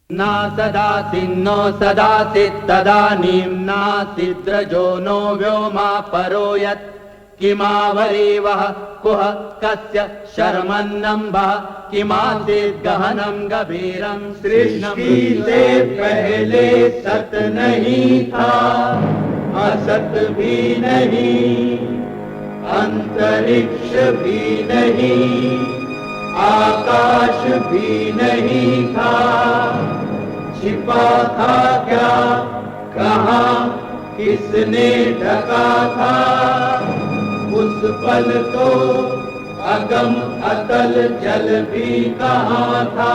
ना सदासि नो सदासि तदानीं नासिद्रजो नो व्योमा परो यत् किमावरीवः कुह कस्य शर्मन्नम्भः किमासीत् गहनं गभीरं सृष्टि से पहले सत नहीं था, असत भी नहीं, अंतरिक्ष भी नहीं, आकाश भी नहीं था। छिपा था क्या, कहाँ, किसने ढका था? उस पल तो अगम अतल जल भी कहाँ था।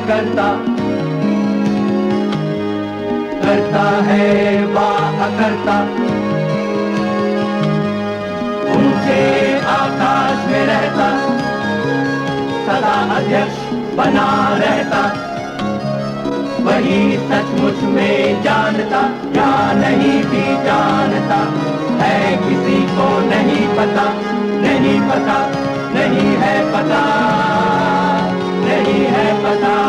करता करता है वा अकर्ता, ऊंचे आकाश में रहता, सदा अध्यक्ष बना रहता, वही सचमुच में जानता या नहीं भी जानता है, किसी को नहीं पता, नहीं पता, नहीं है पता, नहीं है पता।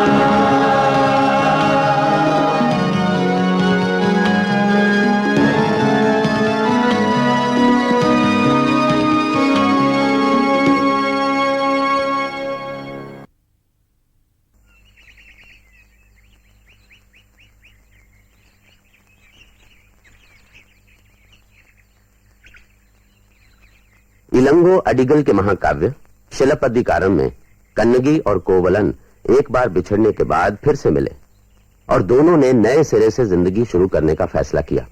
इलंगो अडिगल के महाकाव्य शिलापद्दिकारम में कन्नगी और कोवलन एक बार बिछड़ने के बाद फिर से मिले और दोनों ने नए सिरे से जिंदगी शुरू करने का फैसला किया।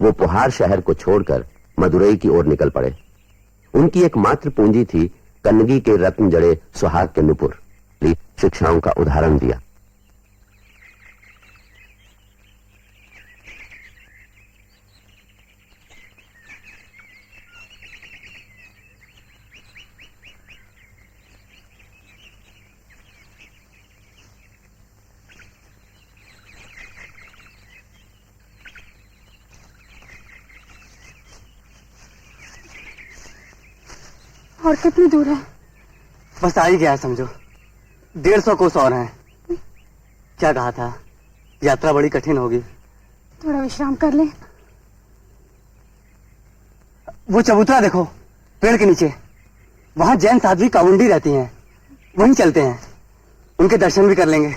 वो पुहार शहर को छोड़कर मदुरई की ओर निकल पड़े। उनकी एकमात्र पूंजी थी कन्नगी के रत्न जड़े सुहाग के नुपुर। शिक्षाओं का उदाहरण दिया। और कितनी दूर है? बस आ ही गया समझो, 150 कोस और हैं। क्या कहा था, यात्रा बड़ी कठिन होगी। थोड़ा विश्राम कर ले। वो चबूतरा देखो पेड़ के नीचे, वहां जैन साध्वी काउंडी रहती हैं, वहीं चलते हैं, उनके दर्शन भी कर लेंगे।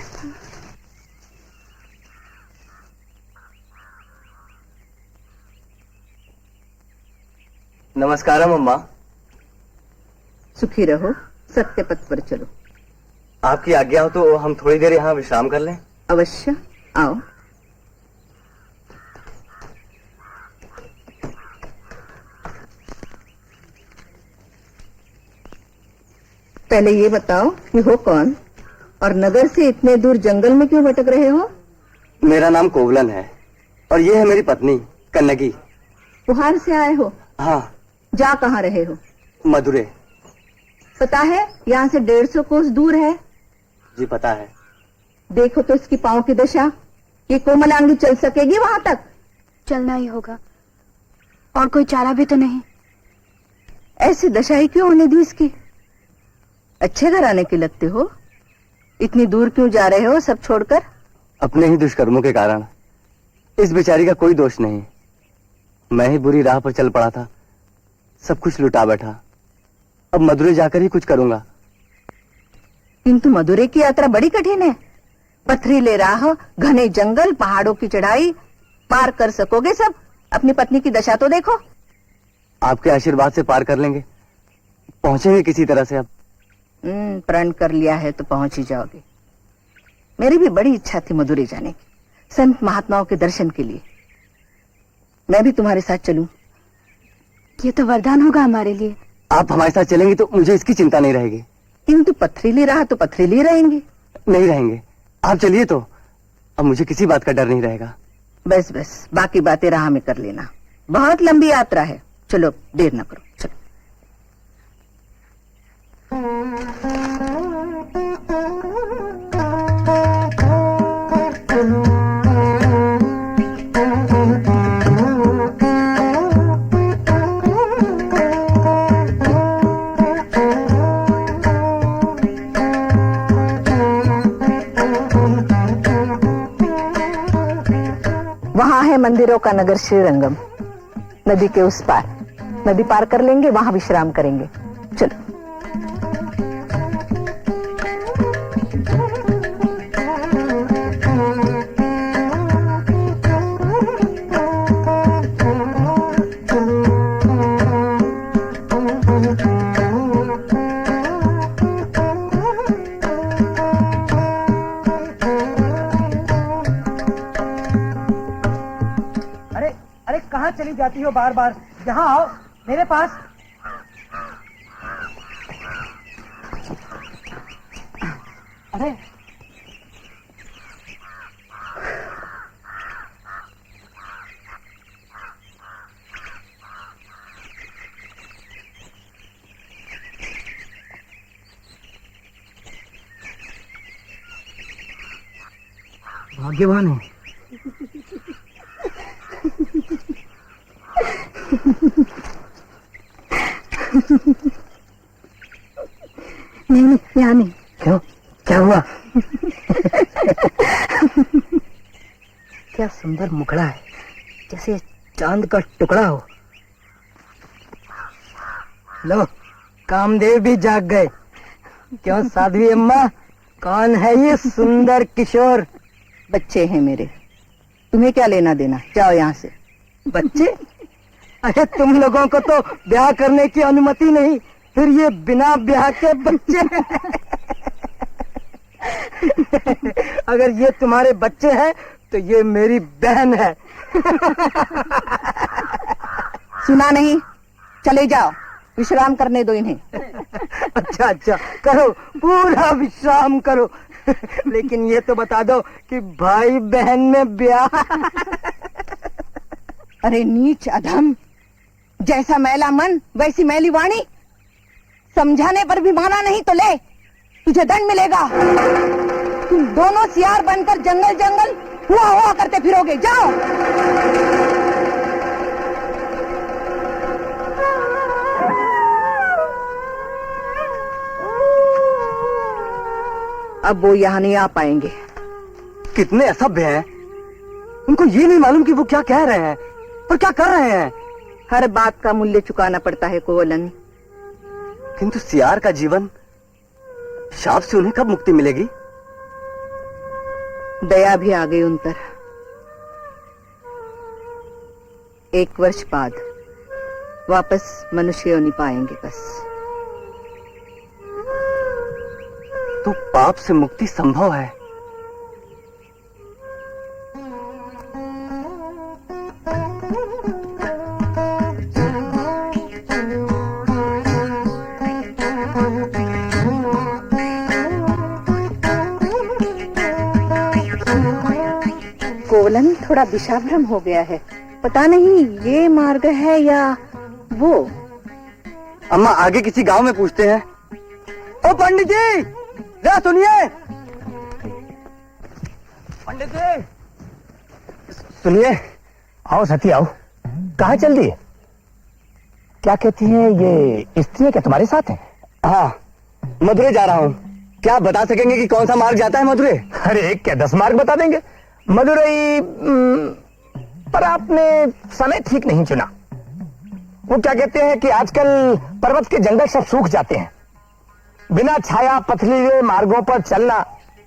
नमस्कारम अम्मा। सुखी रहो, सत्य पथ पर चलो। आपकी आज्ञा हो तो हम थोड़ी देर यहाँ विश्राम कर लें। अवश्य, आओ। पहले ये बताओ कि हो कौन और नगर से इतने दूर जंगल में क्यों भटक रहे हो? मेरा नाम कोवलन है और ये है मेरी पत्नी कन्नगी। पुहार से आए हो? हाँ। जा कहाँ रहे हो? मदुरै। पता है यहाँ से 150 कोस दूर है। जी पता है। देखो तो इसकी पांव की दशा, ये कोमलांगी चल सकेगी वहां तक? चलना ही होगा, और कोई चारा भी तो नहीं। ऐसी दशा ही क्यों होने दी इसकी? अच्छे घराने के लगते हो, इतनी दूर क्यों जा रहे हो सब छोड़कर? अपने ही दुष्कर्मों के कारण। इस बेचारी का कोई दोष नहीं, मैं ही बुरी राह पर चल पड़ा था, सब कुछ लुटा बैठा। अब मदुरै जाकर ही कुछ करूंगा। किंतु मदुरै की यात्रा बड़ी कठिन है। पथरीले राह, घने जंगल, पहाड़ों की चढ़ाई, पार कर सकोगे सब? अपनी पत्नी की दशा तो देखो। आपके आशीर्वाद से पार कर लेंगे, पहुंचेंगे किसी तरह से। अब प्रण कर लिया है तो पहुंच ही जाओगे। मेरी भी बड़ी इच्छा थी मदुरै जाने की, संत महात्माओं के दर्शन के लिए। मैं भी तुम्हारे साथ चलूं? ये तो वरदान होगा हमारे लिए। आप हमारे साथ चलेंगी तो मुझे इसकी चिंता नहीं रहेगी। किंतु पथरीली राह तो पथरीली रहेंगी। नहीं रहेंगे, आप चलिए तो अब मुझे किसी बात का डर नहीं रहेगा। बस बस, बाकी बातें राह में कर लेना। बहुत लंबी यात्रा है, चलो देर न करो, चलो। वहां है मंदिरों का नगर श्रीरंगम। नदी के उस पार, नदी पार कर लेंगे, वहां विश्राम करेंगे। चलो। कहाँ चली जाती हो बार बार? यहाँ आओ मेरे पास। अरे भाग्यवान है। नहीं, यहाँ नहीं। क्यों, क्या हुआ? क्या सुंदर मुखड़ा है, जैसे चांद का टुकड़ा हो। लो, कामदेव भी जाग गए। क्यों साध्वी अम्मा, कौन है ये सुंदर किशोर? बच्चे हैं मेरे, तुम्हें क्या लेना देना, जाओ यहाँ से। बच्चे? अरे तुम लोगों को तो ब्याह करने की अनुमति नहीं, फिर ये बिना ब्याह के बच्चे। अगर ये तुम्हारे बच्चे हैं तो ये मेरी बहन है। सुना नहीं? चले जाओ, विश्राम करने दो इन्हें। अच्छा अच्छा, करो, पूरा विश्राम करो। लेकिन ये तो बता दो कि भाई बहन में ब्याह। अरे नीच अधम, जैसा मैला मन वैसी मैली वाणी। समझाने पर भी माना नहीं तो ले, तुझे दंड मिलेगा। तुम दोनों सियार बनकर जंगल जंगल हुआ हुआ करते फिरोगे। जाओ। अब वो यहाँ नहीं आ पाएंगे। कितने असभ्य हैं, उनको ये नहीं मालूम कि वो क्या कह रहे हैं और क्या कर रहे हैं। हर बात का मूल्य चुकाना पड़ता है कोवलन। किंतु सियार का जीवन, शाप से उन्हें कब मुक्ति मिलेगी? दया भी आ गई उन पर। 1 वर्ष बाद वापस मनुष्य योनि पाएंगे बस। तो पाप से मुक्ति संभव है। कोवलन थोड़ा दिशाभ्रम हो गया है, पता नहीं ये मार्ग है या वो। अम्मा, आगे किसी गांव में पूछते हैं। ओ पंडित जी, जरा सुनिए। पंडित जी, सुनिए। आओ सती आओ। कहाँ चल दी? क्या कहती हैं ये स्त्री क्या तुम्हारे साथ है? हाँ, मदुरै जा रहा हूँ। क्या आप बता सकेंगे कि कौन सा मार्ग जाता है मदुरै? अरे क्या 10 मार्ग बता देंगे। मदुरै, पर आपने समय ठीक नहीं चुना। वो क्या कहते हैं कि आजकल पर्वत के जंगल सब सूख जाते हैं। बिना छाया पथरीले मार्गों पर चलना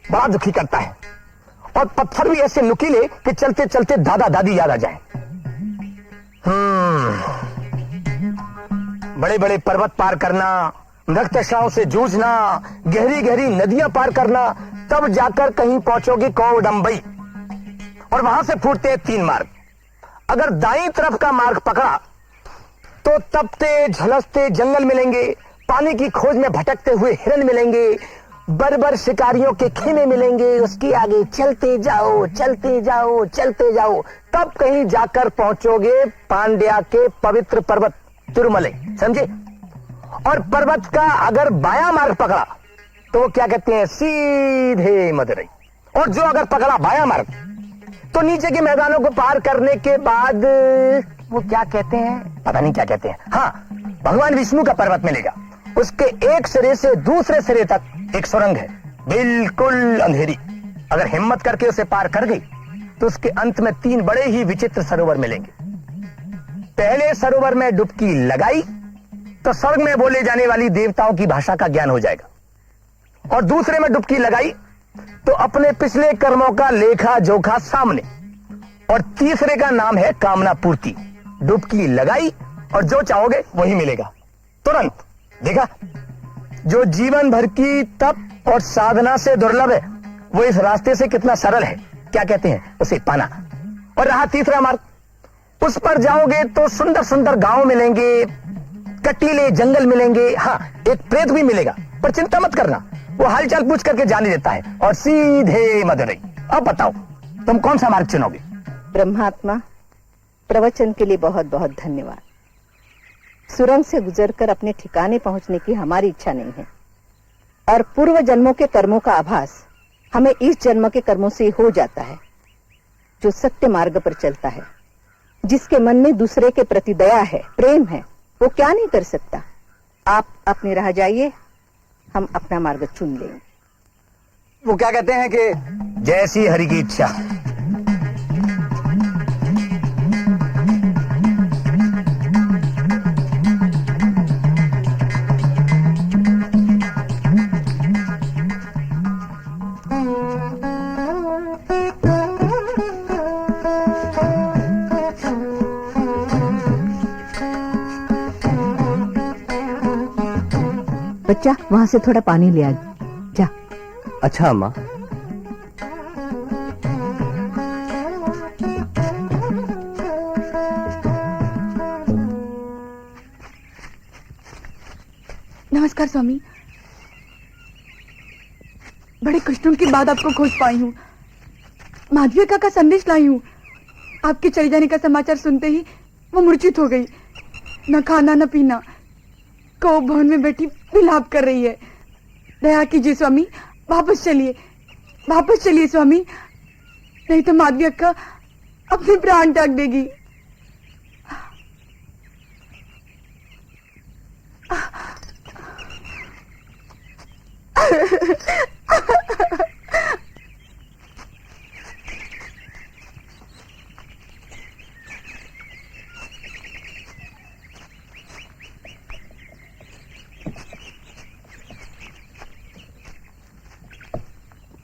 बड़ा दुखी करता है, और पत्थर भी ऐसे नुकीले कि चलते चलते दादा दादी याद आ जाए। बड़े बड़े पर्वत पार करना, रक्तस्राव से जूझना, गहरी गहरी नदियां पार करना, तब जाकर कहीं पहुंचोगे कोवडंबई, और वहां से फूटते हैं 3 मार्ग। अगर दाईं तरफ का मार्ग पकड़ा तो तपते झलसते जंगल मिलेंगे, पानी की खोज में भटकते हुए हिरन मिलेंगे, बर्बर शिकारियों के खेमे मिलेंगे। उसके आगे चलते जाओ चलते जाओ चलते जाओ, तब कहीं जाकर पहुंचोगे पांड्या के पवित्र पर्वत तिरुमले, समझे? और पर्वत का अगर बायां मार्ग पकड़ा तो वो क्या कहते हैं, सीधे मदुरई। और जो अगर पकड़ा बायां मार्ग तो नीचे के मैदानों को पार करने के बाद वो क्या कहते हैं, पता नहीं क्या कहते हैं। हाँ, भगवान विष्णु का पर्वत मिलेगा। उसके एक सिरे से दूसरे सिरे तक एक सुरंग है, बिल्कुल अंधेरी। अगर हिम्मत करके उसे पार कर गई तो उसके अंत में 3 बड़े ही विचित्र सरोवर मिलेंगे। पहले सरोवर में डुबकी लगाई तो स्वर्ग में बोले जाने वाली देवताओं की भाषा का ज्ञान हो जाएगा, और दूसरे में डुबकी लगाई तो अपने पिछले कर्मों का लेखा जोखा सामने, और तीसरे का नाम है कामना पूर्ति। डुबकी लगाई और जो चाहोगे वही मिलेगा तुरंत। देखा, जो जीवन भर की तप और साधना से दुर्लभ है वो इस रास्ते से कितना सरल है, क्या कहते हैं उसे, पाना। और रहा तीसरा मार्ग, उस पर जाओगे तो सुंदर सुंदर गांव मिलेंगे, कटीले जंगल मिलेंगे। हाँ, एक प्रेत भी मिलेगा, पर चिंता मत करना, वो हालचाल पूछ करके जान ही देता है। और सीधे मदुरई। अब बताओ तुम कौन सा मार्ग चुनोगे? ब्रह्मात्मा, प्रवचन के लिए बहुत बहुत धन्यवाद। सुरंग से गुजरकर अपने ठिकाने पहुंचने की हमारी इच्छा नहीं है, और पूर्व जन्मों के कर्मों का आभास हमें इस जन्म के कर्मों से हो जाता है। जो सत्य मार्ग पर चलता है, जिसके मन में दूसरे के प्रति दया है, प्रेम है, वो क्या नहीं कर सकता। आप अपनी राह जाइए, हम अपना मार्ग चुन लेंगे। वो क्या कहते हैं कि जैसी हरि की इच्छा। बच्चा, वहां से थोड़ा पानी ले आ जा। अच्छा अम्मा। नमस्कार स्वामी, बड़े कष्टों के बाद आपको खोज पाई हूँ। माधवी का संदेश लाई हूँ। आपके चले जाने का समाचार सुनते ही वो मूर्छित हो गई, न खाना न पीना, को भवन में बैठी विलाप कर रही है। दया कीजिए स्वामी, वापस चलिए स्वामी, नहीं तो माधवी अक्का अपने प्राण त्याग देगी।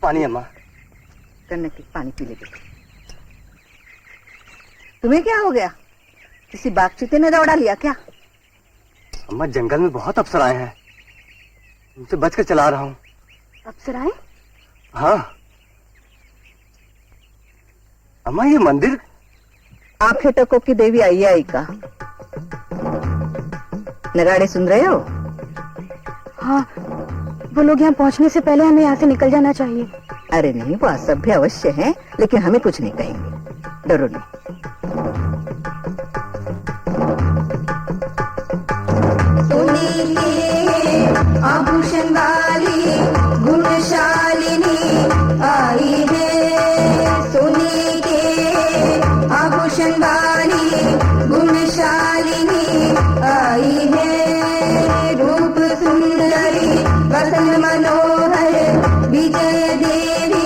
पानी अम्मा। करने की पानी पी ले बेटे। तुम्हें क्या हो गया? किसी बागचीते ने दौड़ा लिया क्या? अम्मा, जंगल में बहुत अप्सराएं हैं, उनसे बचकर चला रहा हूँ। अप्सराएं? हाँ अम्मा, ये मंदिर आंखें टको की देवी आई का नगाड़े सुन रहे हो? हाँ, वो लोग यहाँ पहुँचने से पहले हमें यहाँ से निकल जाना चाहिए। अरे नहीं, वो असभ्य अवश्य है, लेकिन हमें कुछ नहीं कहेंगे, डरो नहीं। आभूषण वाली गुणशालिनी आई है, सोने के आभूषण वाली गुणशालिनी आई है। रूप सुंदरी वसन मनोहर विजय देवी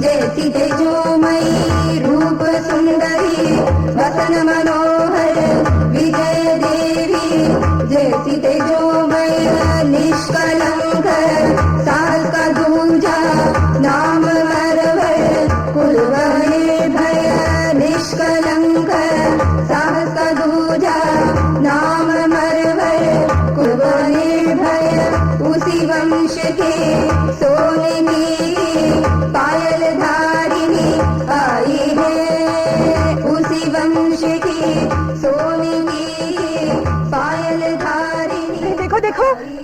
जैसी तेजोमयी। रूप सुंदरी वसन मनोहर विजय देवी जैसी तेजोमयी। निष्कलंक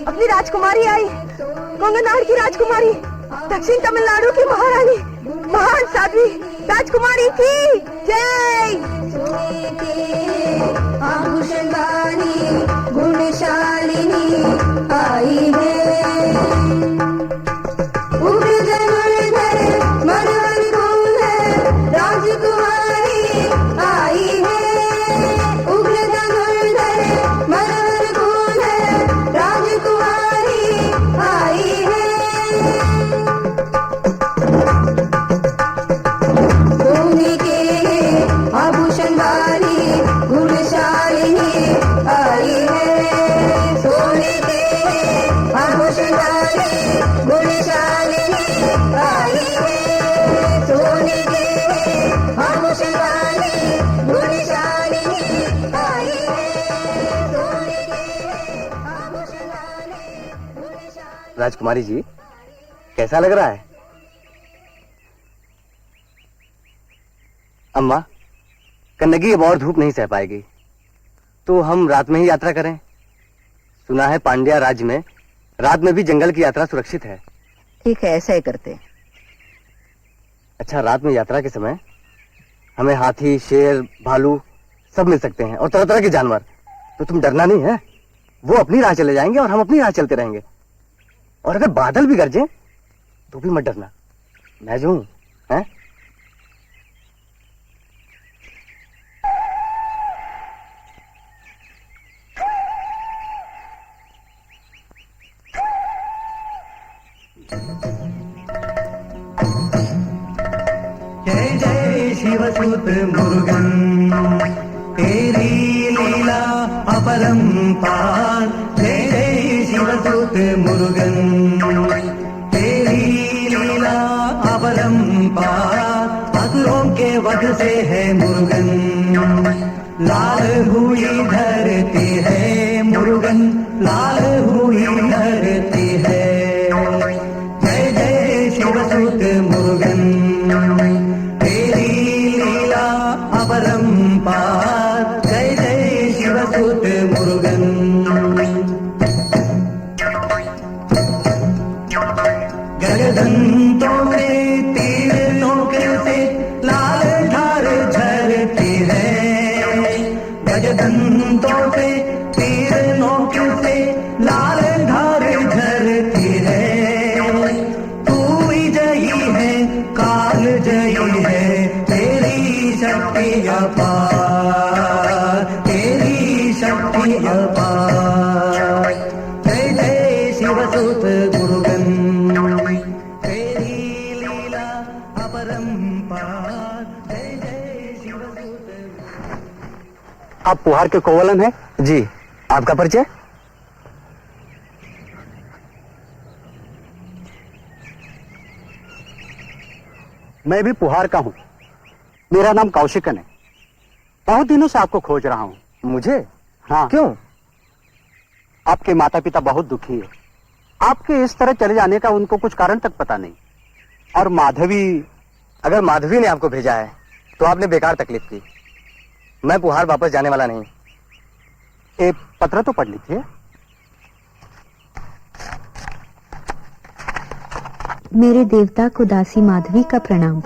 अपनी राजकुमारी आई, गंगानार की राजकुमारी, दक्षिण तमिलनाडु की महारानी, महान साध्वी राजकुमारी की जय। आभूषणवाली गुणशालिनी आई है, उग्र धनुर्धर मरवर कुंभर राजकुमारी आई है, उग्र धनुर्धर मरवर कुंभर राजकुमारी आई है। सोने के आभूषण वाली गुणशालिनी आई है, सोने के आभूषण वाली गुणशालिनी आई है, सोने के आभूषण वाली गुणशालिनी आई है, सोने के आभूषण वाली गुणशालिनी। राजकुमारी जी, कैसा लग रहा है? अम्मा, कन्नगी अब और धूप नहीं सह पाएगी, तो हम रात में ही यात्रा करें। सुना है पांड्या राज्य में रात में भी जंगल की यात्रा सुरक्षित है। ठीक है, ऐसा ही करते। अच्छा, रात में यात्रा के समय हमें हाथी, शेर, भालू सब मिल सकते हैं और तरह तरह के जानवर, तो तुम डरना नहीं है। वो अपनी राह चले जाएंगे और हम अपनी राह चलते रहेंगे। और अगर बादल भी गरजे तो भी मत डरना, मैं जो हूं, हैं? जय जय शिवसुत मुरुगन, तेरी लीला अपरंपार। जय जय शिवसुत मुरुगन, तेरी लीला अपरंपार। असुरों के वध से है मुरुगन, लाल हुई धरती है मुरुगन, लाल हुई धरती है। जय जय शिवसुत मुरुगन, तेरी लीला अपरंपार। जय जय शिवसुत मुरुगन। गजदंतों से तीर नोक से लाल धार झरती है, गजदंतों से तीर नोक से लाल धार झरती है। तू विजयी है, काल जयी है, तेरी शक्ति अपार, तेरी शक्ति अपार। जय जय शिवसुत मुरुगन, तेरी लीला अपरंपार। जय जय शिवसुत। आप पुहार के कोवलन हैं? जी। आपका परिचय? मैं भी पुहार का हूं। मेरा नाम कौशिकन है। बहुत दिनों से आपको खोज रहा हूं। मुझे? हाँ। क्यों? आपके माता पिता बहुत दुखी है। आपके इस तरह चले जाने का उनको कुछ कारण तक पता नहीं। और माधवी, अगर माधवी ने आपको भेजा है तो आपने बेकार तकलीफ की। मैं पुहार वापस जाने वाला नहीं। एक पत्र तो पढ़ लीजिए। मेरे देवता को दासी माधवी का प्रणाम।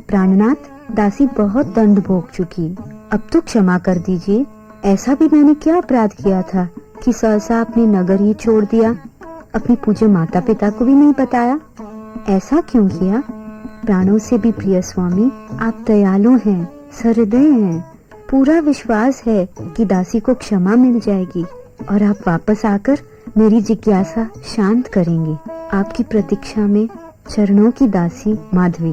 प्राणनाथ, दासी बहुत दंड भोग चुकी, अब तो क्षमा कर दीजिए। ऐसा भी मैंने क्या अपराध किया था कि सहसा अपने नगर ही छोड़ दिया, अपने पूज्य माता पिता को भी नहीं बताया। ऐसा क्यों किया? प्राणों से भी प्रिय स्वामी, आप दयालु हैं, सहृदय हैं। पूरा विश्वास है कि दासी को क्षमा मिल जाएगी और आप वापस आकर मेरी जिज्ञासा शांत करेंगे। आपकी प्रतीक्षा में चरणों की दासी माधवी।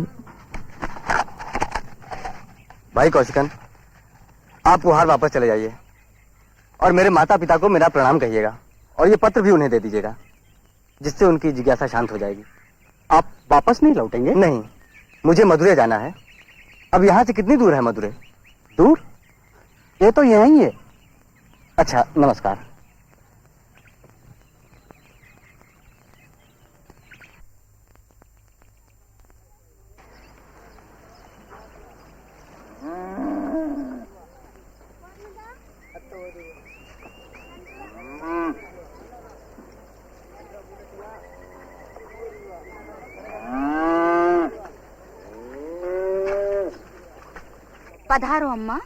भाई कौशिकन, आप पुहार वापस चले जाइए और मेरे माता पिता को मेरा प्रणाम कहिएगा और ये पत्र भी उन्हें दे दीजिएगा, जिससे उनकी जिज्ञासा शांत हो जाएगी। आप वापस नहीं लौटेंगे? नहीं, मुझे मदुरै जाना है। अब यहाँ से कितनी दूर है मदुरै? दूर? ये तो यहीं है। अच्छा, नमस्कार। पधारो अम्मा।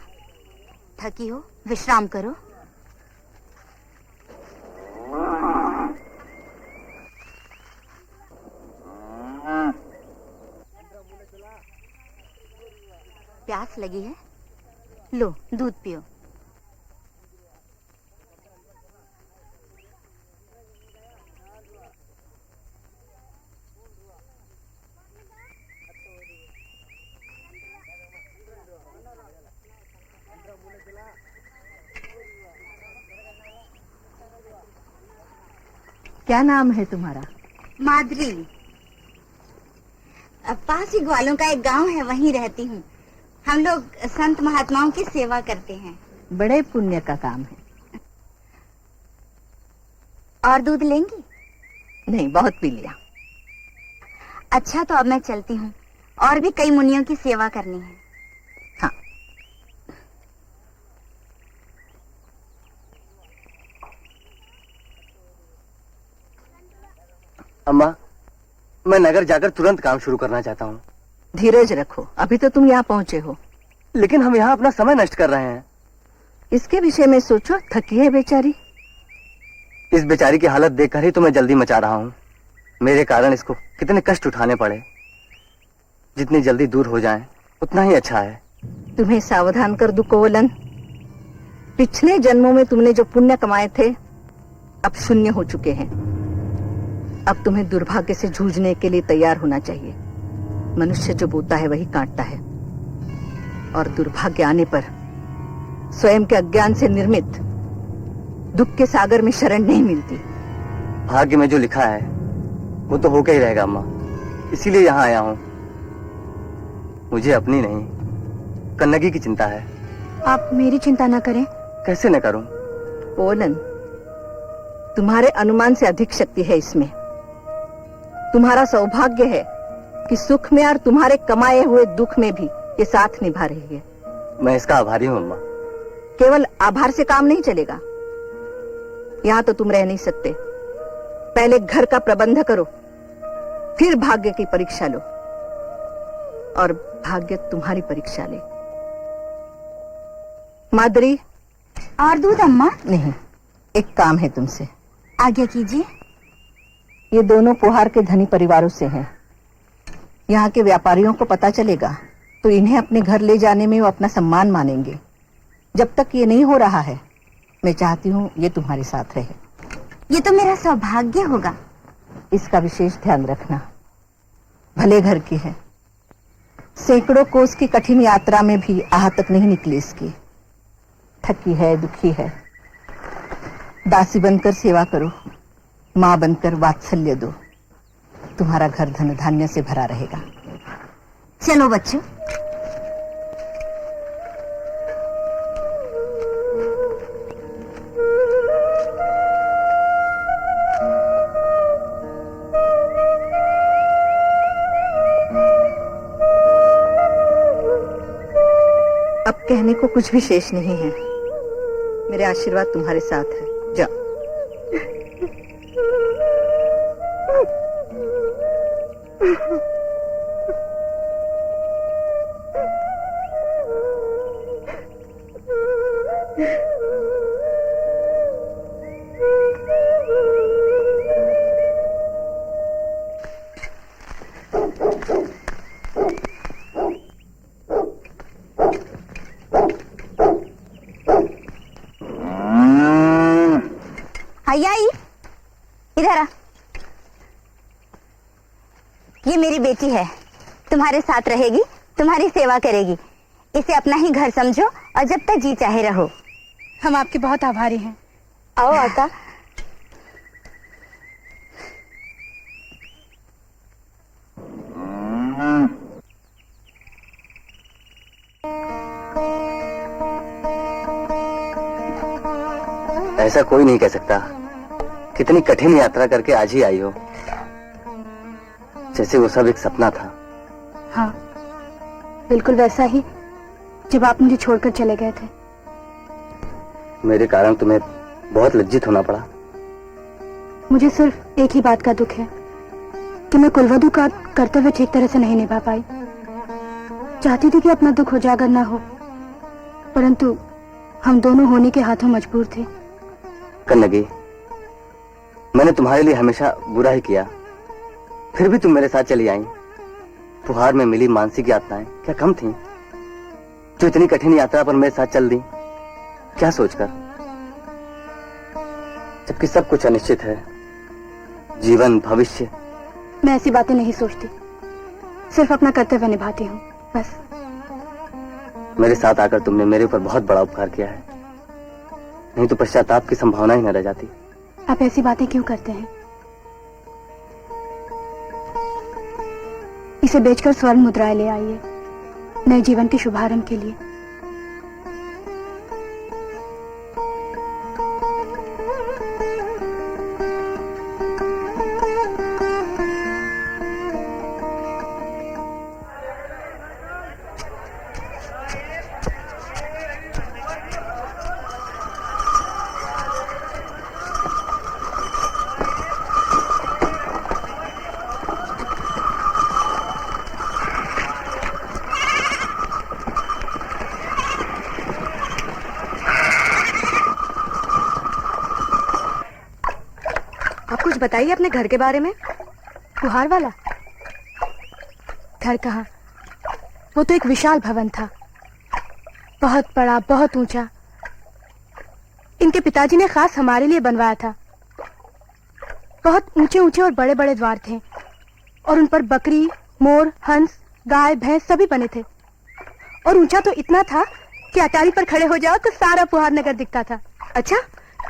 थकी हो, विश्राम करो। प्यास लगी है? लो, दूध पियो। क्या नाम है तुम्हारा? माधुरी। पास ही ग्वालों का एक गांव है, वहीं रहती हूँ। हम लोग संत महात्माओं की सेवा करते हैं। बड़े पुण्य का काम है। और दूध लेंगी? नहीं, बहुत पी लिया। अच्छा, तो अब मैं चलती हूँ। और भी कई मुनियों की सेवा करनी है। हाँ। अम्मा, मैं नगर जाकर तुरंत काम शुरू करना चाहता हूँ। धीरज रखो, अभी तो तुम यहाँ पहुँचे हो। लेकिन हम यहाँ अपना समय नष्ट कर रहे हैं। इसके विषय में सोचो, थकी है बेचारी। इस बेचारी की हालत देखकर ही तो मैं जल्दी मचा रहा हूँ। मेरे कारण इसको कितने कष्ट उठाने पड़े। जितनी जल्दी दूर हो जाएं, उतना ही अच्छा है। तुम्हें सावधान कर दूं कोवलन, पिछले जन्मों में तुमने जो पुण्य कमाए थे अब शून्य हो चुके हैं। अब तुम्हें दुर्भाग्य से जूझने के लिए तैयार होना चाहिए। मनुष्य जो बोता है वही काटता है, और दुर्भाग्य आने पर स्वयं के अज्ञान से निर्मित दुख के सागर में शरण नहीं मिलती। भाग्य में जो लिखा है वो तो होकर ही रहेगा अम्मा, इसीलिए यहाँ आया हूँ। मुझे अपनी नहीं, कन्नगी की चिंता है। आप मेरी चिंता न करें। कैसे न करूं? कोवलन, तुम्हारे अनुमान से अधिक शक्ति है इसमें। तुम्हारा सौभाग्य है कि सुख में और तुम्हारे कमाए हुए दुख में भी ये साथ निभा रही है। मैं इसका आभारी हूँ अम्मा। केवल आभार से काम नहीं चलेगा। यहाँ तो तुम रह नहीं सकते। पहले घर का प्रबंध करो, फिर भाग्य की परीक्षा लो, और भाग्य तुम्हारी परीक्षा ले। माधुरी। और दूध अम्मा? नहीं, एक काम है तुमसे। आज्ञा कीजिए। ये दोनों पोहार के धनी परिवारों से हैं। यहाँ के व्यापारियों को पता चलेगा तो इन्हें अपने घर ले जाने में वो अपना सम्मान मानेंगे। जब तक ये नहीं हो रहा है, मैं चाहती हूँ ये तुम्हारे साथ रहे। ये तो मेरा सौभाग्य होगा। इसका विशेष ध्यान रखना। भले घर की है, सैकड़ों कोस की कठिन यात्रा में भी आह तक नहीं निकली इसकी। थकी है, दुखी है। दासी बनकर सेवा करो, माँ बनकर वात्सल्य दो। तुम्हारा घर धन धान्य से भरा रहेगा। चलो बच्चों। अब कहने को कुछ भी शेष नहीं है। मेरे आशीर्वाद तुम्हारे साथ है। जाओ। हयाई, इधर आ। ये मेरी बेटी है, तुम्हारे साथ रहेगी, तुम्हारी सेवा करेगी। इसे अपना ही घर समझो और जब तक जी चाहे रहो। हम आपके बहुत आभारी हैं। आओ आता। ऐसा कोई नहीं कह सकता। कितनी कठिन यात्रा करके आज ही आई हो, जैसे वो सब एक सपना था। हाँ, बिल्कुल वैसा ही जब आप मुझे छोड़कर चले गए थे। मेरे कारण तुम्हें बहुत लज्जित होना पड़ा। मुझे सिर्फ एक ही बात का दुख है कि मैं कुलवधू का कर्तव्य ठीक तरह से नहीं निभा पाई। चाहती थी कि अपना दुख उजागर ना हो, परंतु हम दोनों होने के हाथों मजबूर थे। कन्नगी, मैंने तुम्हारे लिए हमेशा बुरा ही किया, फिर भी तुम मेरे साथ चली आई। फुहार में मिली मानसिक यातनाएं क्या कम थीं? जो इतनी कठिन यात्रा पर मेरे साथ चल दी, क्या सोचकर? जबकि सब कुछ अनिश्चित है, जीवन, भविष्य। मैं ऐसी बातें नहीं सोचती, सिर्फ अपना कर्तव्य निभाती हूँ, बस। मेरे साथ आकर तुमने मेरे ऊपर बहुत बड़ा उपकार किया है, नहीं तो पश्चाताप की संभावना ही न रह जाती। आप ऐसी बातें क्यों करते हैं? इसे बेचकर स्वर्ण मुद्राएं ले आइए, नए जीवन के शुभारंभ के लिए। आप कुछ बताइए अपने घर के बारे में। फुहार वाला घर कहाँ? वो तो एक विशाल भवन था, बहुत बड़ा, बहुत ऊंचा। इनके पिताजी ने खास हमारे लिए बनवाया था। बहुत ऊंचे ऊंचे और बड़े बड़े द्वार थे और उन पर बकरी, मोर, हंस, गाय, भैंस सभी बने थे। और ऊंचा तो इतना था कि अटारी पर खड़े हो जाओ तो सारा फुहार नगर दिखता था। अच्छा,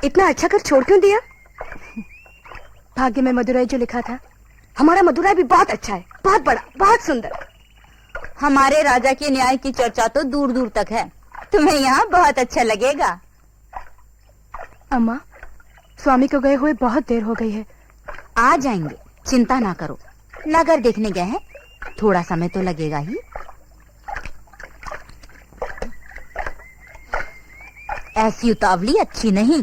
इतना अच्छा घर छोड़ क्यों दिया? भाग्य में मदुरई जो लिखा था। हमारा मदुरई भी बहुत अच्छा है, बहुत बड़ा, बहुत सुंदर। हमारे राजा के न्याय की चर्चा तो दूर दूर तक है, तुम्हें यहाँ बहुत अच्छा लगेगा। अम्मा, स्वामी को गए हुए बहुत देर हो गई है। आ जाएंगे, चिंता ना करो। नगर देखने गए हैं, थोड़ा समय तो लगेगा ही। ऐसी उतावली अच्छी नहीं।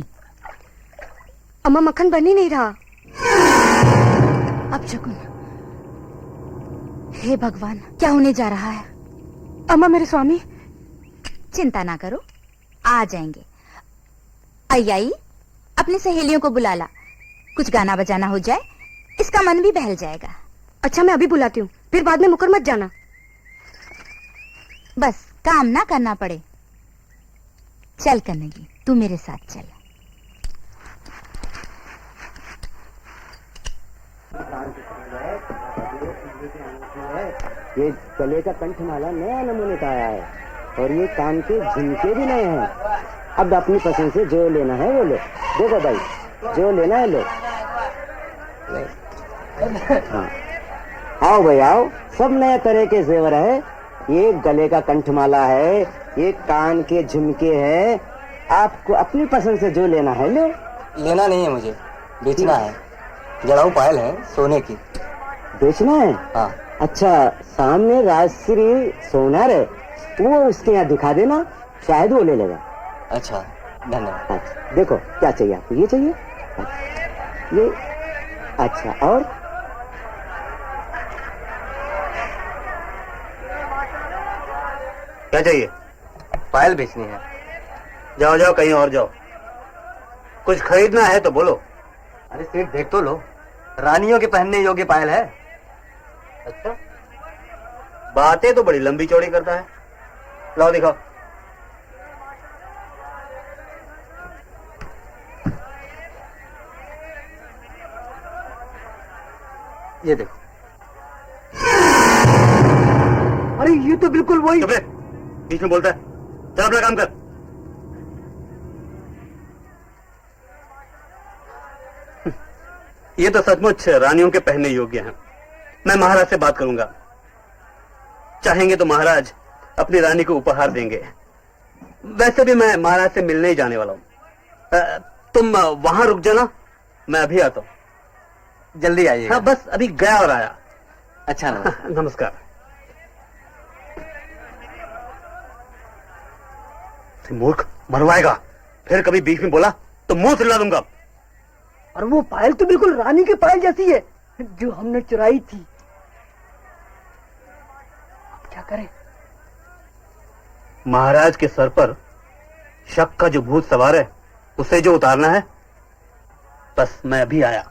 अम्मा, मक्खन बन ही नहीं रहा। अब शकुन, हे भगवान, क्या होने जा रहा है? अम्मा, मेरे स्वामी। चिंता ना करो, आ जाएंगे। आई अपनी सहेलियों को बुला ला, कुछ गाना बजाना हो जाए, इसका मन भी बहल जाएगा। अच्छा, मैं अभी बुलाती हूँ, फिर बाद में मुकर मत जाना। बस काम ना करना पड़े। चल कन्नगी, तू मेरे साथ चल। ये गले का कंठमाला नया नमूने का आया है और ये कान के झुमके भी नए हैं। अब अपनी पसंद से जो लेना है वो लो। देखो भाई, जो लेना है लो। हाँ, आओ भाई आओ, सब नए तरह के जेवर है। ये गले का कंठमाला है, ये कान के झुमके है। आपको अपनी पसंद से जो लेना है लो। लेना नहीं है मुझे, बेचना है। जड़ाऊ पायल है सोने की। बेचना है? हाँ। अच्छा, सामने राजश्री सोनार है, वो उसके यहाँ दिखा देना, शायद वो ले लेगा। अच्छा, धन्यवाद। अच्छा, देखो क्या चाहिए आपको? ये चाहिए? अच्छा, ये। अच्छा, और? क्या चाहिए? पायल बेचनी है। जाओ जाओ, कहीं और जाओ। कुछ खरीदना है तो बोलो। अरे सेठ, देख तो लो, रानियों के पहनने योग्य पायल है। अच्छा, बातें तो बड़ी लंबी चौड़ी करता है। लाओ दिखाओ। ये देखो। अरे ये तो बिल्कुल वही। चुप रहे, बीच में बोलता है। चल अपना काम कर। ये तो सचमुच रानियों के पहनने योग्य हैं। मैं महाराज से बात करूंगा, चाहेंगे तो महाराज अपनी रानी को उपहार देंगे। वैसे भी मैं महाराज से मिलने ही जाने वाला हूं। तुम वहां रुक जाना, मैं अभी आता हूं। जल्दी आइए। हाँ, बस अभी गया और आया। अच्छा, नमस्कार। मूर्ख, मरवाएगा। फिर कभी बीच में बोला तो मुंह सिला दूंगा। और वो पायल तो बिल्कुल रानी की पायल जैसी है जो हमने चुराई थी। अब क्या करें? महाराज के सर पर शक का जो भूत सवार है उसे जो उतारना है, बस मैं अभी आया।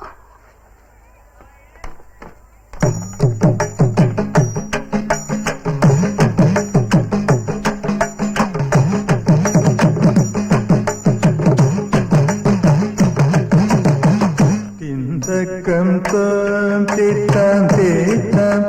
Come tam tam tam tam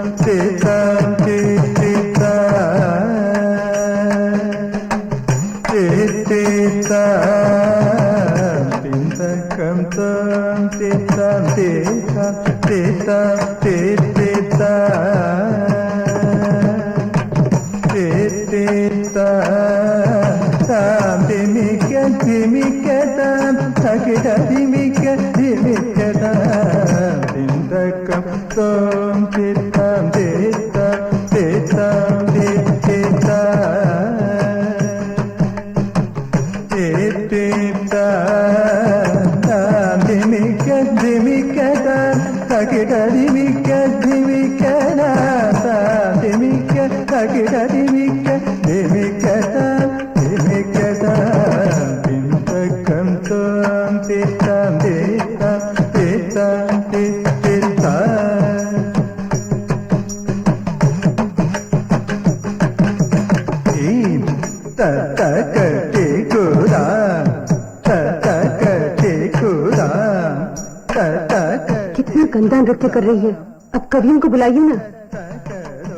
कितना गंदा नृत्य कर रही है। अब कवियों को बुलाइए ना।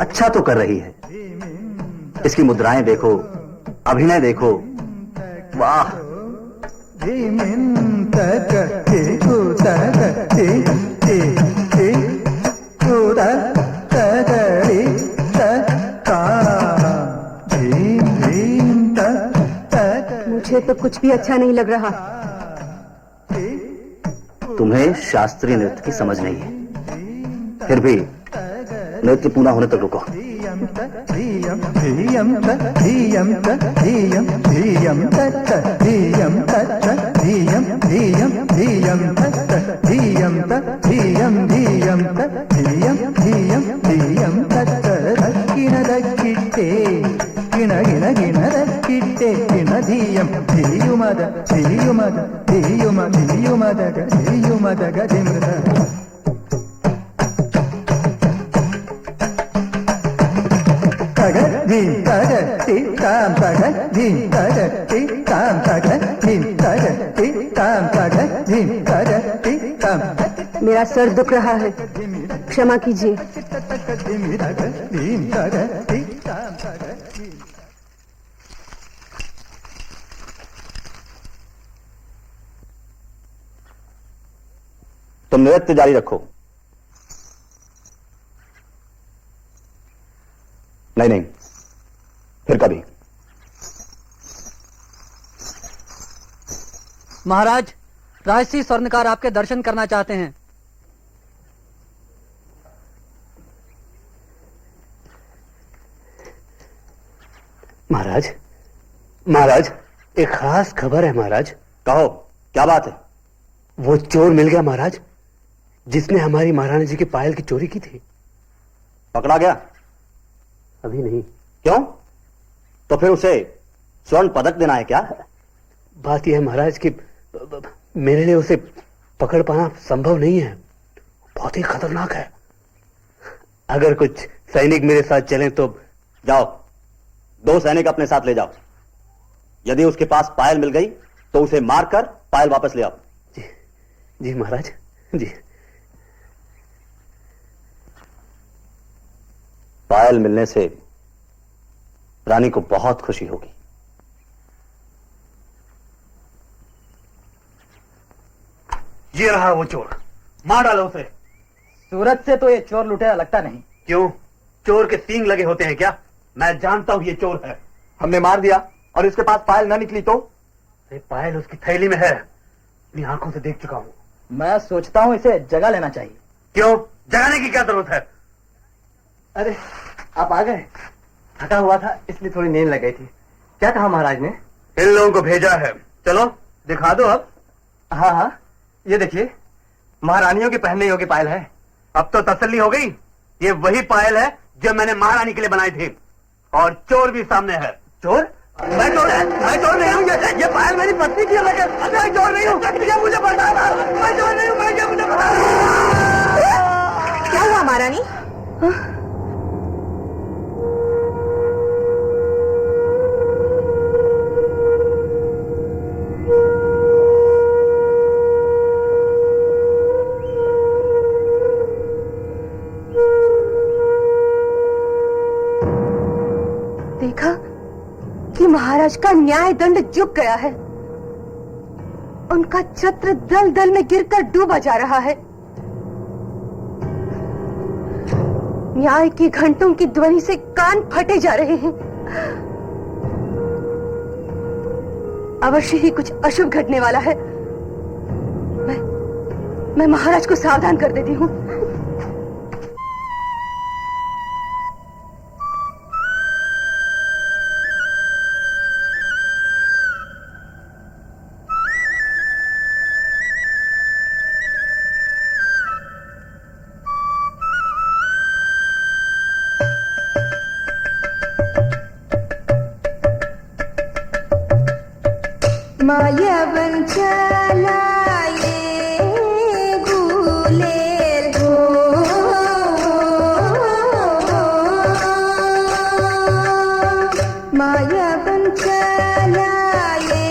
अच्छा तो कर रही है, इसकी मुद्राएं देखो, अभिनय देखो, वाह। मुझे तो कुछ भी अच्छा नहीं लग रहा। तुम्हें शास्त्रीय नृत्य की समझ नहीं है, फिर भी नृत्य पूरा होने तक रुको। मेरा सर दुख रहा है, क्षमा कीजिए। तुम नृत्य जारी रखो। नहीं, फिर कभी। महाराज, राजसी स्वर्णकार आपके दर्शन करना चाहते हैं। महाराज, महाराज, एक खास खबर है महाराज। कहो, क्या बात है? वो चोर मिल गया महाराज, जिसने हमारी महारानी जी की पायल की चोरी की थी। पकड़ा गया? अभी नहीं। क्यों? तो फिर उसे स्वर्ण पदक देना है क्या? बात यह है महाराज कि मेरे लिए उसे पकड़ पाना संभव नहीं है, बहुत ही खतरनाक है। अगर कुछ सैनिक मेरे साथ चलें तो। जाओ, 2 सैनिक अपने साथ ले जाओ। यदि उसके पास पायल मिल गई तो उसे मारकर पायल वापस ले आओ। जी, जी महाराज, जी। पायल मिलने से रानी को बहुत खुशी होगी। ये रहा वो चोर, मार डालो उसे। सूरत से तो ये चोर लुटेरा लगता नहीं। क्यों? चोर के सींग लगे होते हैं क्या? मैं जानता हूं ये चोर है। हमने मार दिया और इसके पास पायल ना निकली तो? पायल उसकी थैली में है, अपनी आंखों से देख चुका हूं। मैं सोचता हूं इसे जगा लेना चाहिए। क्यों? जगाने की क्या जरूरत है? अरे, आप आ गए। थका हुआ था इसलिए थोड़ी नींद लग गई थी। क्या कहा महाराज ने? इन लोगों को भेजा है। चलो दिखा दो अब। हाँ, ये देखिए, महारानियों के पहनने योग्य पायल है। अब तो तसल्ली हो गई। ये वही पायल है जो मैंने महारानी के लिए बनाई थी, और चोर भी सामने है। चोर? मैं तोड़ रही हूँ ये पायल मेरी पत्नी की अलग है। मैं तोड़ रही हूँ, ये मुझे बताना। मैं तोड़ रही हूँ, ये मुझे बताना। क्या हुआ महारानी? देखा कि महाराज का न्याय दंड झुक गया है। उनका छत्र दल दल में गिरकर डूबा जा रहा है। न्याय की घंटों की ध्वनि से कान फटे जा रहे हैं। अवश्य ही कुछ अशुभ घटने वाला है। मैं महाराज को सावधान कर देती हूँ। मायावन चलाए गुलेल हो, मायावन चलाए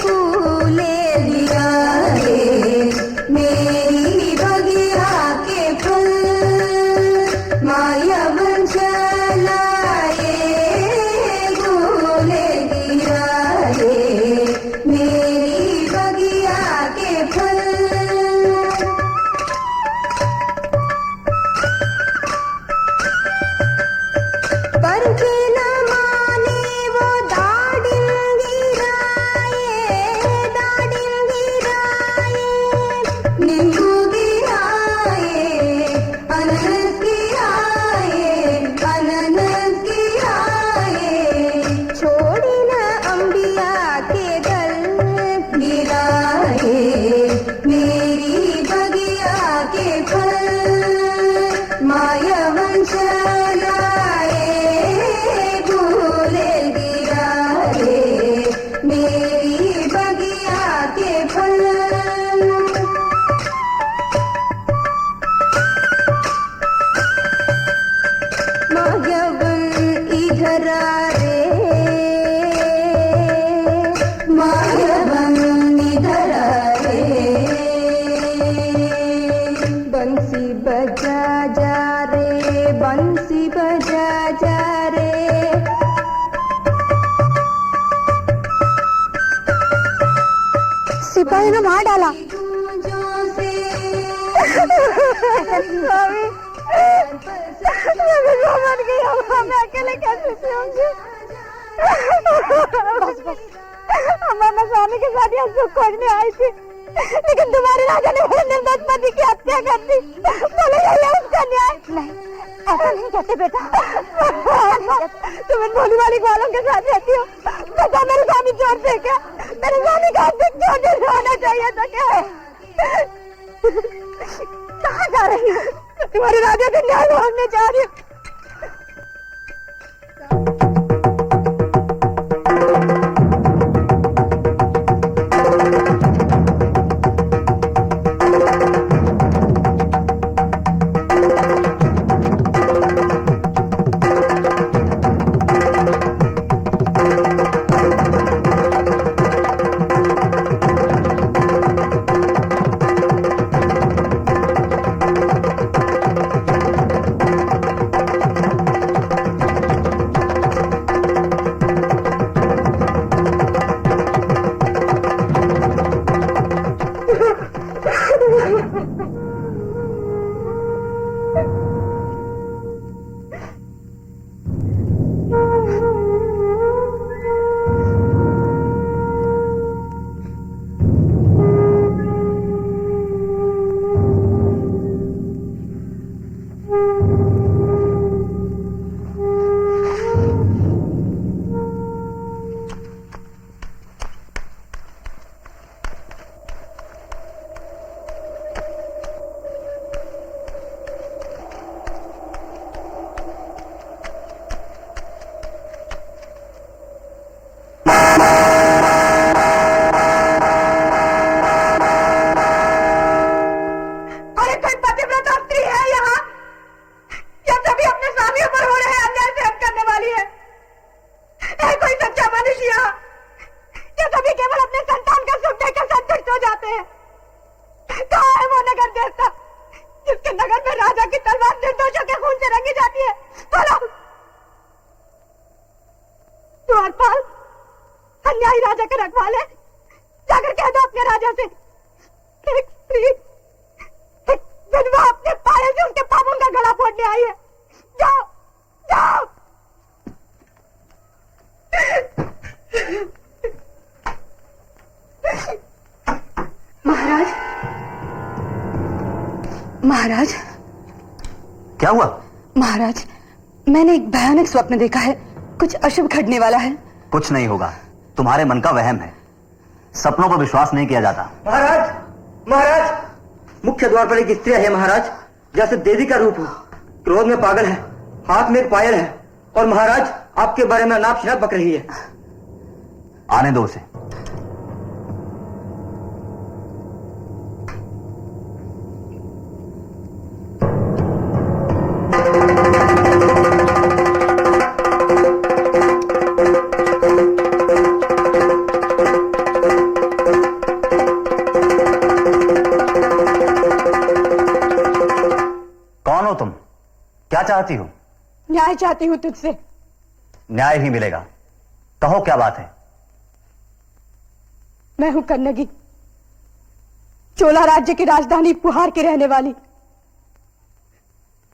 गुलेल लियाए मेरी बगिया के फल। मायावन चलाए गुलेल लियाए मेरी बगिया के फल। पर के न माने वो दाड़िल गिराए, दाड़िल गिराए, नींबू गिराए, अनानास गिराए, अनानास गिराए, छोड़ी न अम्बिया के दल गिराए मेरी बगिया के फल। मायावन चलाए गुलेल गिराए मेरी बगिया के फल। मायावन इधर आ रे, मायावन इधर आ रे, बंसी बजा जा रे, बंसी बजा जा रे। सिपाही ने मार डाला। स्वामी, मैं मर गई हूँ, मैं अकेले कैसे सहूंगी? बस बस, मैं स्वामी के साथ यहाँ सुख खोजने आई थी, लेकिन तुम्हारे राजा ने मेरे निर्दोष पति की हत्या कर दी। बोले ये उसका न्याय नहीं, ऐसा नहीं कहते बेटा। तुम इन भोली वाली ग्वालों के साथ रहती हो। बता मेरे स्वामी चोर थे क्या? मेरे स्वामी का हत्या क्यों नहीं होना चाहिए था क्या? कहाँ जा रही हो? तुम्हारे राजा से न्याय मांगने जा रही हूँ। रखवा ले। जाकर कह दो अपने राजा से कि एक स्त्री, एक विधवा अपने पायल से उनके पापों का गला फोड़ने आई है। जाओ जाओ। महाराज, महाराज, क्या हुआ? महाराज, मैंने एक भयानक स्वप्न देखा है। कुछ अशुभ घटने वाला है। कुछ नहीं होगा, तुम्हारे मन का वहम है। सपनों पर विश्वास नहीं किया जाता। महाराज, महाराज, मुख्य द्वार पर एक स्त्री है महाराज, जैसे देवी का रूप हो, क्रोध में पागल है, हाथ में एक पायल है और महाराज आपके बारे में अनाप शनाप बक रही है। आने दो उसे। कौन हो तुम? क्या चाहती हो? न्याय चाहती हूँ तुझसे। न्याय ही मिलेगा। कहो क्या बात है? मैं हूं कन्नगी, चोला राज्य की राजधानी पुहार की रहने वाली।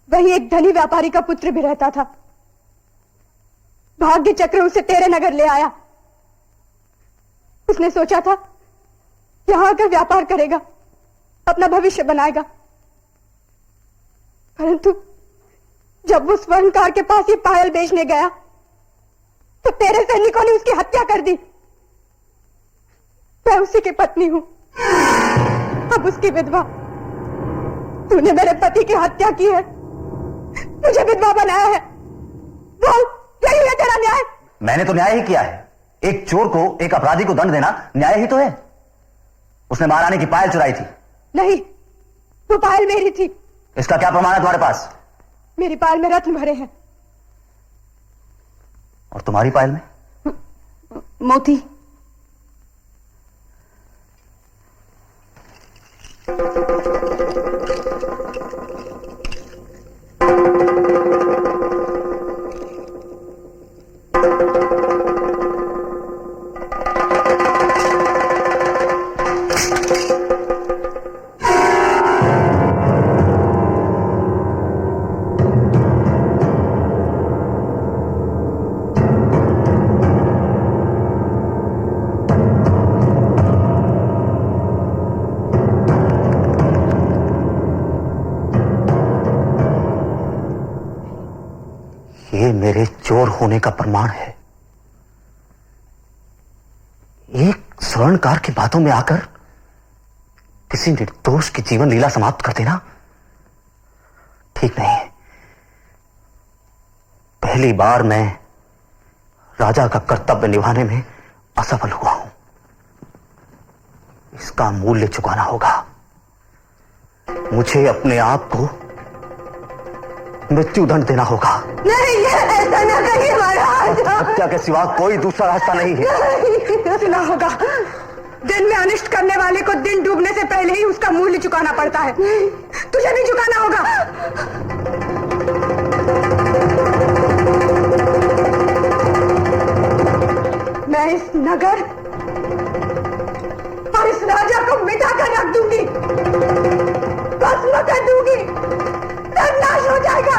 वहीं एक धनी व्यापारी का पुत्र भी रहता था। भाग्य चक्र उसे तेरे नगर ले आया। उसने सोचा था यहां आकर व्यापार करेगा, अपना भविष्य बनाएगा। परंतु जब वो स्वर्णकार के पास ये पायल बेचने गया तो तेरे सैनिकों ने उसकी हत्या कर दी। मैं उसी की पत्नी हूं, अब उसकी विधवा। तूने मेरे पति की हत्या की है, मुझे विधवा बनाया है। बोल, यही है तेरा न्याय? मैंने तो न्याय ही किया है। एक चोर को, एक अपराधी को दंड देना न्याय ही तो है। उसने महारानी की पायल चुराई थी। नहीं, वो पायल मेरी थी। इसका क्या प्रमाण है तुम्हारे पास? मेरी पायल में रत्न भरे हैं। और तुम्हारी पायल में? मोती। ये मेरे चोर होने का प्रमाण है। एक स्वर्णकार की बातों में आकर किसी निर्दोष की जीवन लीला समाप्त कर देना ठीक नहीं है। पहली बार मैं राजा का कर्तव्य निभाने में असफल हुआ हूं। इसका मूल्य चुकाना होगा। मुझे अपने आप को मृत्युदंड देना होगा। नहीं, ऐसा ना करिए महाराज। हत्या के सिवा कोई दूसरा रास्ता नहीं है। सुना होगा, दिन में अनिष्ट करने वाले को दिन डूबने से पहले ही उसका मूल्य चुकाना पड़ता है। तुझे भी चुकाना होगा। मैं इस नगर और इस राजा को मिटा कर रख दूंगी, भस्म कर दूंगी, सर्वनाश हो जाएगा।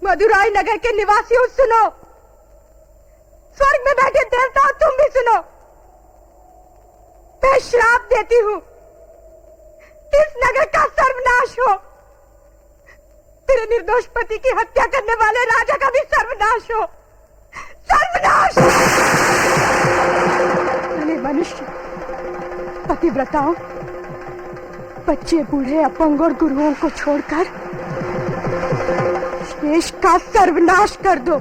मदुराई नगर के निवासियों सुनो, स्वर्ग में बैठे देवताओं तुम भी सुनो। मैं श्राप देती हूं, इस नगर का सर्वनाश हो। तेरे निर्दोष पति की हत्या करने वाले राजा का भी सर्वनाश हो। सर्वनाश। भले मनुष्य, पतिव्रताओं, बच्चे, बूढ़े, अपंग और गुरुओं को छोड़कर देश का सर्वनाश कर दो,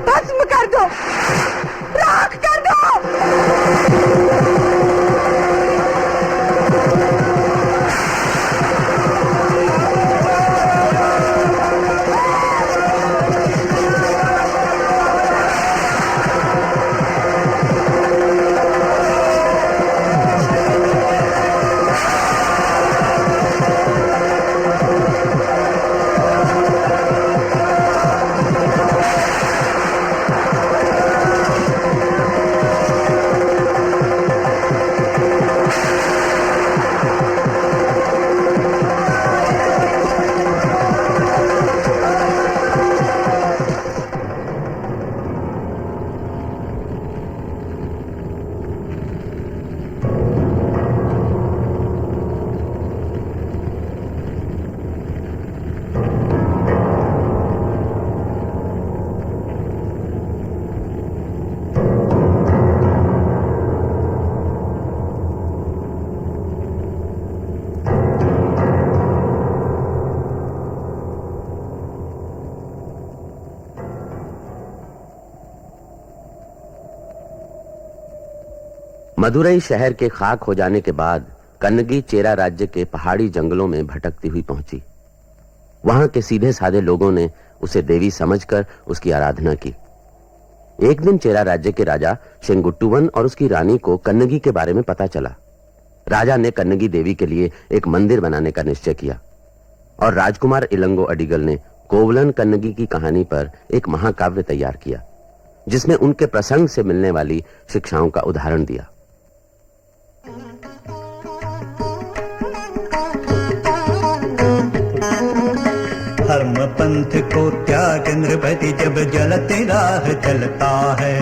भस्म कर दो, राख कर दो। मदुरई शहर के खाक हो जाने के बाद कन्नगी चेरा राज्य के पहाड़ी जंगलों में भटकती हुई पहुंची। वहां के सीधे साधे लोगों ने उसे देवी समझकर उसकी आराधना की। एक दिन चेरा राज्य के राजा शेंगुट्टूवन और उसकी रानी को कन्नगी के बारे में पता चला। राजा ने कन्नगी देवी के लिए एक मंदिर बनाने का निश्चय किया और राजकुमार इलंगो अडिगल ने कोवलन कन्नगी की कहानी पर एक महाकाव्य तैयार किया, जिसमें उनके प्रसंग से मिलने वाली शिक्षाओं का उदाहरण दिया। धर्म पंथ को त्याग नृपति जब जलते राह चलता है।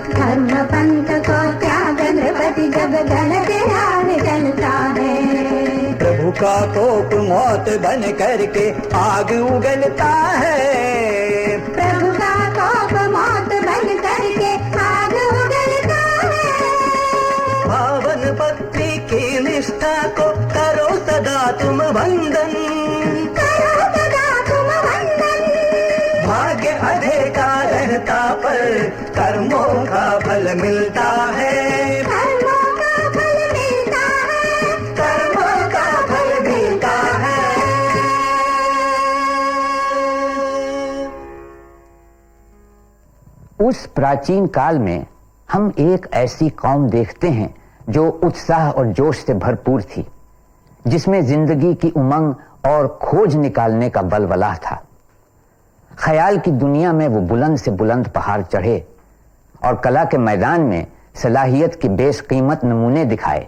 धर्म पंथ को त्याग नृपति जब जलते राह चलता है। प्रभु का कोप मौत बन करके आग उगलता है। प्रभु का कोप मौत बन करके आग उगलता है। पावन भक्ति की निष्ठा को करो सदा तुम वंदन। करो सदा तुम वंदन। भाग्य अधे का रहता पर कर्मों का फल मिलता है। कर्मों का फल मिलता है। कर्मों का फल मिलता है। उस प्राचीन काल में हम एक ऐसी कौम देखते हैं जो उत्साह और जोश से भरपूर थी, जिसमें जिंदगी की उमंग और खोज निकालने का बलबला था। ख्याल की दुनिया में वो बुलंद से बुलंद पहाड़ चढ़े और कला के मैदान में सलाहियत के बेशकीमत नमूने दिखाए।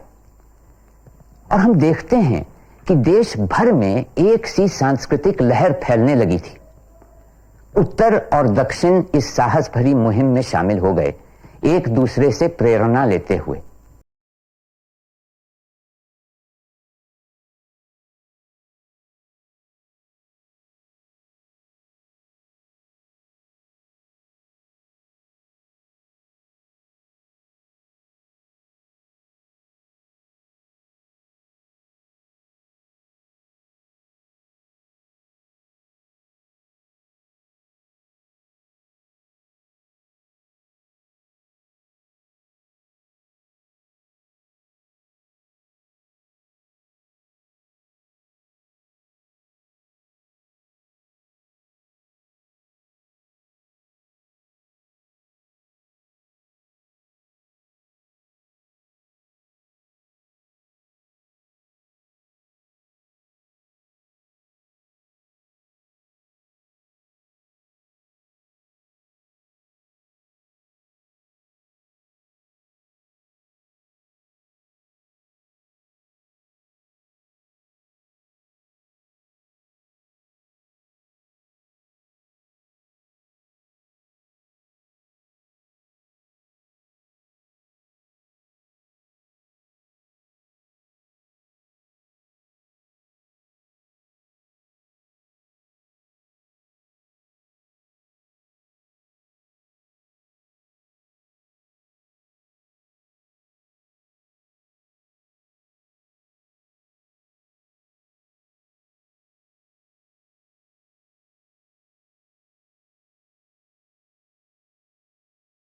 और हम देखते हैं कि देश भर में एक सी सांस्कृतिक लहर फैलने लगी थी। उत्तर और दक्षिण इस साहस भरी मुहिम में शामिल हो गए, एक दूसरे से प्रेरणा लेते हुए।